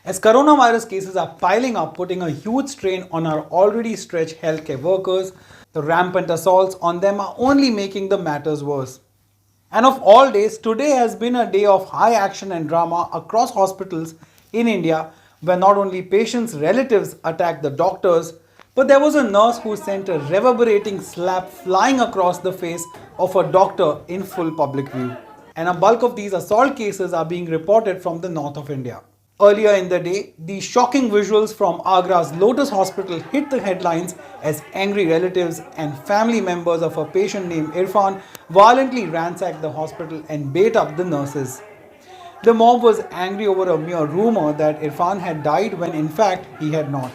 as coronavirus cases are piling up, putting a huge strain on our already stretched healthcare workers. The rampant assaults on them are only making the matters worse. And of all days, today has been a day of high action and drama across hospitals in India, where not only patients' relatives attacked the doctors, but there was a nurse who sent a reverberating slap flying across the face of a doctor in full public view. And a bulk of these assault cases are being reported from the north of India. Earlier in the day, the shocking visuals from Agra's Lotus Hospital hit the headlines as angry relatives and family members of a patient named Irfan violently ransacked the hospital and beat up the nurses. The mob was angry over a mere rumor that Irfan had died when in fact he had not.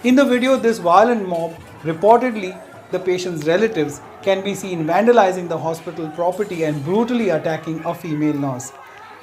In the video, this violent mob, reportedly the patient's relatives, can be seen vandalizing the hospital property and brutally attacking a female nurse.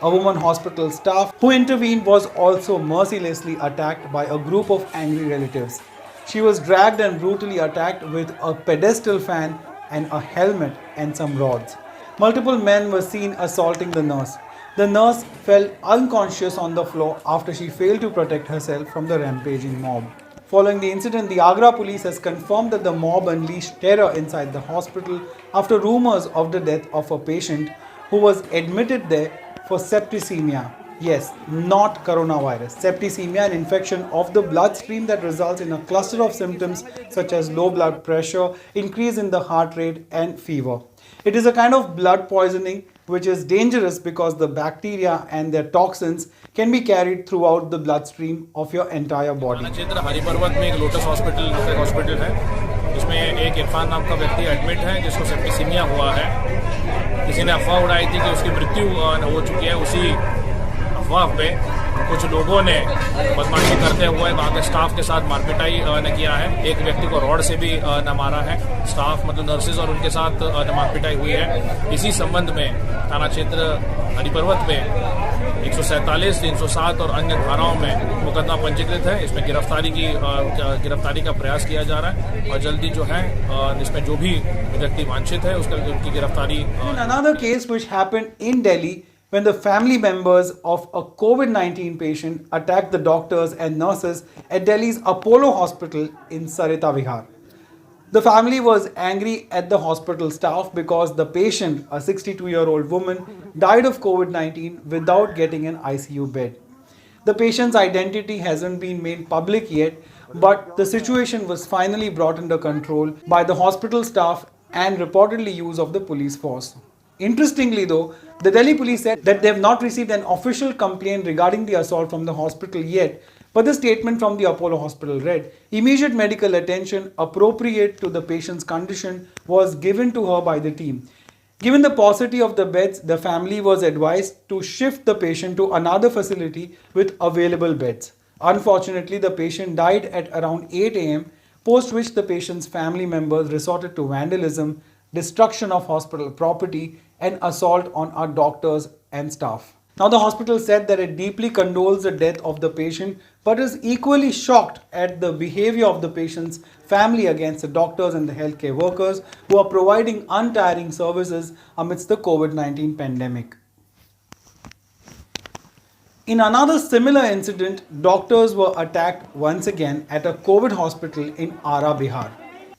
A woman hospital staff who intervened was also mercilessly attacked by a group of angry relatives. She was dragged and brutally attacked with a pedestal fan and a helmet and some rods. Multiple men were seen assaulting the nurse. The nurse fell unconscious on the floor after she failed to protect herself from the rampaging mob. Following the incident, the Agra police has confirmed that the mob unleashed terror inside the hospital after rumors of the death of a patient who was admitted there for septicemia. Yes, not coronavirus. Septicemia, an infection of the bloodstream that results in a cluster of symptoms such as low blood pressure, increase in the heart rate, and fever. It is a kind of blood poisoning which is dangerous because the bacteria and their toxins can be carried throughout the bloodstream of your entire body. क्षेत्र हरिपर्वत में एक lotus hospital है, जिसमें एक इरफान नाम का व्यक्ति admit है जिसको सेप्टिसीमिया हुआ है। किसी ने अफवाह उड़ाई थी कि उसकी मृत्यु हो चुकी है। उसी अफवाह पे कुछ लोगों ने बदमाशी करते हुए वहाँ के स्टाफ के साथ मारपीटाई ने किया है। एक व्यक्ति को रॉड से भी न मारा है। स्टाफ मतलब नर्सेज और उनके साथ मारपीटाई हुई है। इसी संबंध में थाना क्षेत्र हरिपर्वत में 147, 307 और अन्य धाराओं में मुकदमा पंजीकृत है। इसमें गिरफ्तारी का प्रयास किया जा रहा है और जल्दी जो है इसमें जो भी व्यक्ति वांछित है उसकी गिरफ्तारी। Another case which happened in Delhi when the family members of a COVID-19 patient attacked the doctors and nurses at Delhi's Apollo Hospital in Sarita Vihar. The family was angry at the hospital staff because the patient, a 62-year-old woman, died of COVID-19 without getting an ICU bed. The patient's identity hasn't been made public yet, but the situation was finally brought under control by the hospital staff and reportedly use of the police force. Interestingly though, the Delhi police said that they have not received an official complaint regarding the assault from the hospital yet, but the statement from the Apollo Hospital read, immediate medical attention appropriate to the patient's condition was given to her by the team. Given the paucity of the beds, the family was advised to shift the patient to another facility with available beds. Unfortunately, the patient died at around 8 a.m., post which the patient's family members resorted to vandalism, destruction of hospital property, and assault on our doctors and staff. Now, the hospital said that it deeply condoles the death of the patient, but is equally shocked at the behavior of the patient's family against the doctors and the healthcare workers who are providing untiring services amidst the COVID-19 pandemic. In another similar incident, doctors were attacked once again at a COVID hospital in Ara, Bihar.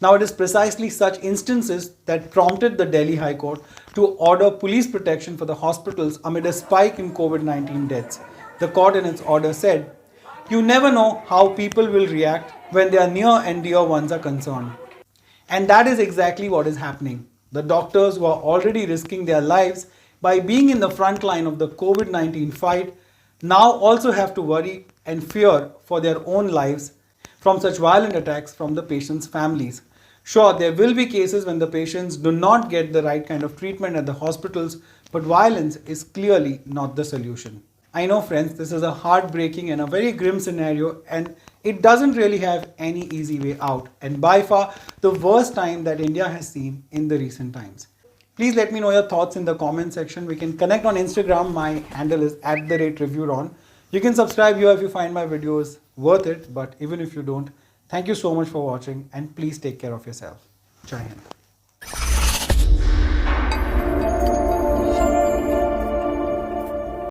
Now, it is precisely such instances that prompted the Delhi High Court to order police protection for the hospitals amid a spike in COVID-19 deaths. The court in its order said, "You never know how people will react when their near and dear ones are concerned." And that is exactly what is happening. The doctors who are already risking their lives by being in the front line of the COVID-19 fight now also have to worry and fear for their own lives from such violent attacks from the patients' families. Sure, there will be cases when the patients do not get the right kind of treatment at the hospitals, but violence is clearly not the solution. I know, friends, this is a heartbreaking and a very grim scenario, and it doesn't really have any easy way out, and by far the worst time that India has seen in the recent times. Please let me know your thoughts in the comment section. We can connect on Instagram. My handle is @reverberating. You can subscribe here if you find my videos worth it, but even if you don't, thank you so much for watching, and please take care of yourself. Jai Hind.